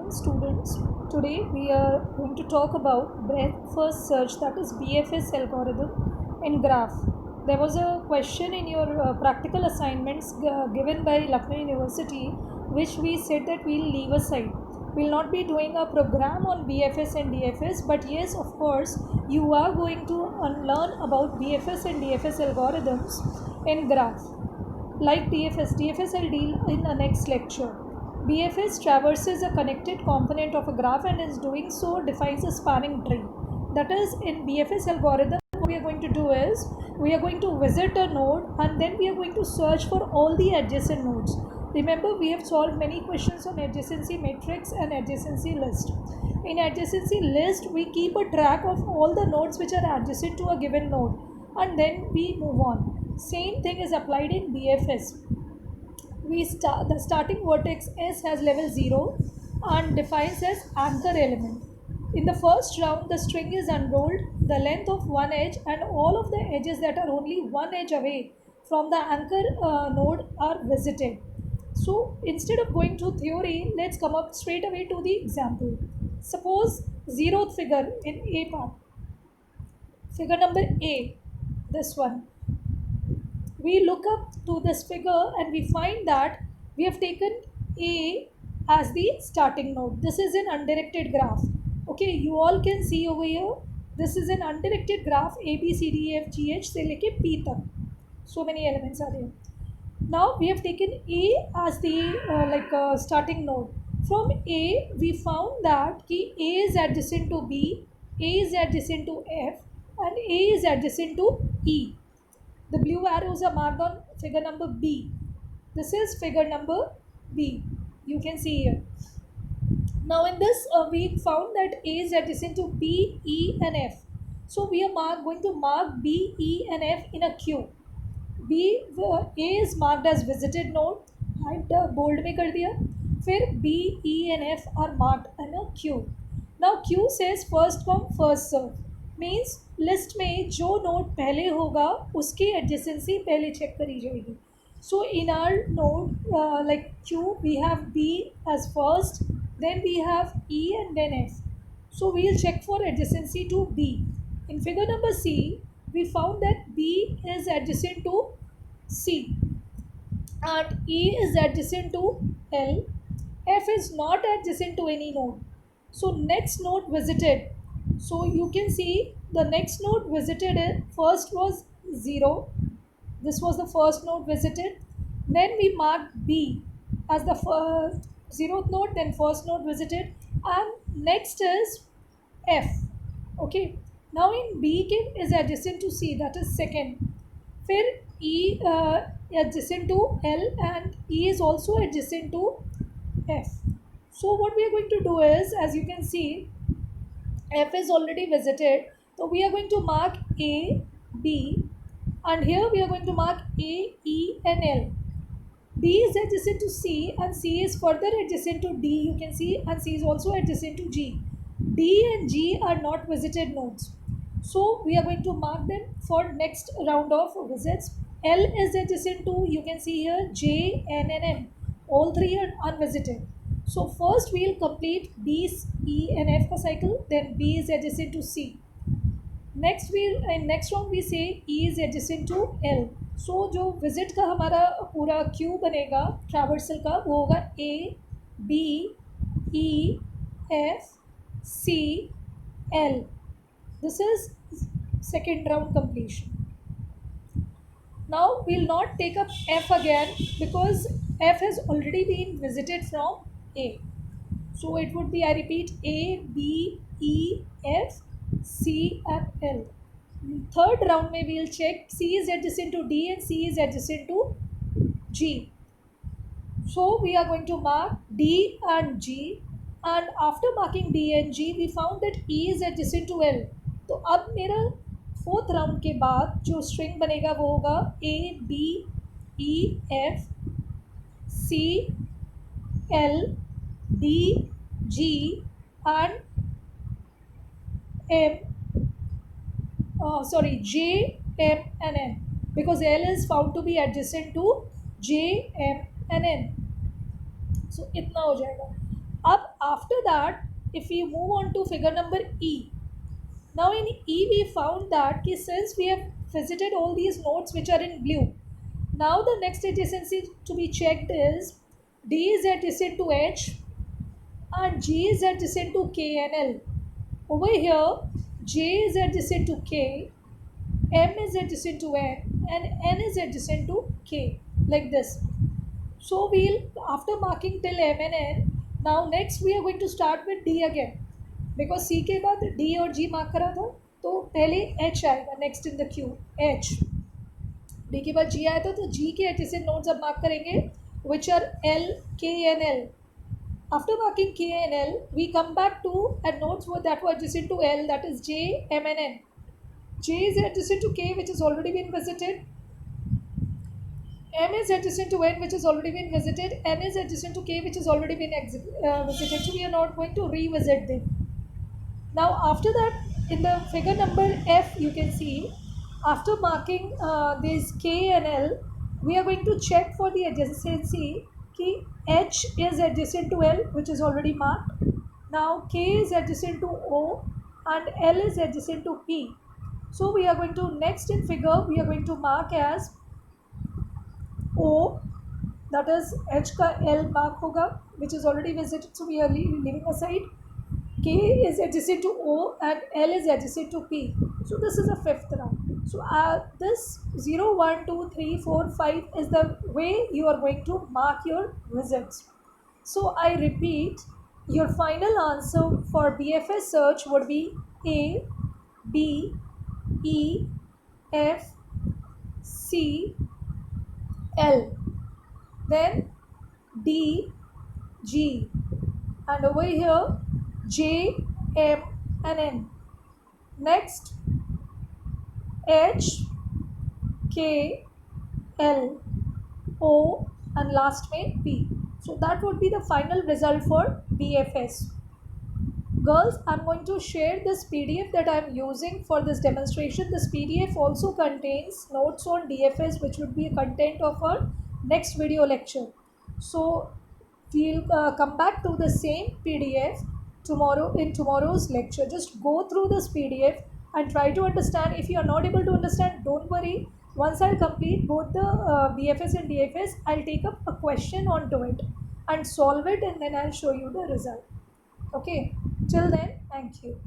afternoon, students. Today we are going to talk about breadth first search, that is BFS algorithm in graph. There was a question in your practical assignments given by Lucknow University, which we said that we'll leave aside. We'll not be doing a program on BFS and DFS, but yes, of course, you are going to learn about BFS and DFS algorithms in graph. Like DFS I'll deal in the next lecture. BFS traverses a connected component of a graph and in doing so defines a spanning tree. That is, in BFS algorithm, what we are going to do is, we are going to visit a node and then we are going to search for all the adjacent nodes. Remember, we have solved many questions on adjacency matrix and adjacency list. In adjacency list, we keep a track of all the nodes which are adjacent to a given node and then we move on. Same thing is applied in BFS. The starting vertex S has level 0 and defines as anchor element. In the first round, the string is unrolled, the length of one edge and all of the edges that are only one edge away from the anchor node are visited. So instead of going to theory, let's come up straight away to the example. Suppose zeroth figure in A part, figure number A, this one. We look up to this figure and we find that we have taken A as the starting node. This is an undirected graph. Okay, you all can see over here, this is an undirected graph, A, B, C, D, E, F, G, H से लेके P तक. So many elements are there. Now we have taken A as the starting node. From A, we found that A is adjacent to B, A is adjacent to F, and A is adjacent to E. The blue arrows are marked on figure number B. This is figure number B. You can see here. Now in this, we found that A is adjacent to B, E and F. So we are going to mark B, E and F in a queue. A is marked as visited node. And bold में कर दिया. फिर B, E and F are marked in a queue. Now Q says first come first serve. Means list में जो node पहले होगा उसकी adjacency पहले चेक करी जाएगी. So in our node like Q we have B as first, then we have E and then F. So we will check for adjacency to B. In figure number C we found that B is adjacent to C and E is adjacent to L. F is not adjacent to any node. So next node visited. So you can see the next node visited first was 0. This was the first node visited. Then we marked B as the zeroth node, then first node visited, and next is F. Okay. Now in B is adjacent to C, that is second. फिर E adjacent to L and E is also adjacent to F. So what we are going to do is, as you can see, F is already visited. So we are going to mark A, B, and here we are going to mark A, E and L. B is adjacent to C and C is further adjacent to D, you can see, and C is also adjacent to G. D and G are not visited nodes. So we are going to mark them for next round of visits. L is adjacent to, you can see here, J, N and M. All three are unvisited. So first we will complete B, E and F का cycle. Then B is adjacent to C. Next in next round we say E is adjacent to L. So जो visit का हमारा पूरा queue बनेगा traversal का, वो होगा A, B, E, F, C, L. This is second round completion. Now we will not take up F again because F has already been visited from A. So it would be, I repeat, A, B, E, F, C and L. Third round में we will check C is adjacent to D and C is adjacent to G. So we are going to mark D and G, and after marking D and G we found that E is adjacent to L. तो अब मेरा fourth round के बाद जो string बनेगा वो होगा A, B, E, F, C, L, D, G and M. J, M and N, because L is found to be adjacent to J, M and N. So इतना हो जाएगा. अब after that, if we move on to figure number E, now in E we found that since we have visited all these nodes which are in blue, now the next adjacency to be checked is D is adjacent to H and G is adjacent to K and L. Over here, J is adjacent to K, M is adjacent to N, and N is adjacent to K, like this. So we'll, after marking till M and N, now next we are going to start with D again, because C के बाद D और G mark करा था, तो पहले H आएगा next in the Q, H. D के बाद G आया था, तो G के adjacent nodes अब मार्क करेंगे, which are L, K and L. After marking K and L, we come back to nodes that were adjacent to L, that is J, M and N. J is adjacent to K, which has already been visited. M is adjacent to N, which has already been visited. N is adjacent to K, which has already been visited. So we are not going to revisit them. Now after that, in the figure number F, you can see, after marking these K and L, we are going to check for the adjacency. Ki H is adjacent to L, which is already marked. Now K is adjacent to O and L is adjacent to P. So we are going to, next in figure, we are going to mark as O, that is H ka L mark hoga, which is already visited, so we are leaving aside. K is adjacent to O and L is adjacent to P. So this is a fifth round. So this 0, 1, 2, 3, 4, 5 is the way you are going to mark your visits. So I repeat, your final answer for BFS search would be A, B, E, F, C, L, then D, G, and over here J, M and N. Next H, K, L, O and last में P. So that would be the final result for BFS. Girls, I'm going to share this PDF that I'm using for this demonstration. This PDF also contains notes on DFS, which would be a content of our next video lecture. So we'll come back to the same PDF tomorrow in tomorrow's lecture. Just go through this PDF and try to understand. If you are not able to understand, don't worry. Once I'll complete both the BFS and DFS, I'll take up a question onto it and solve it, and then I'll show you the result. Okay, till then, thank you.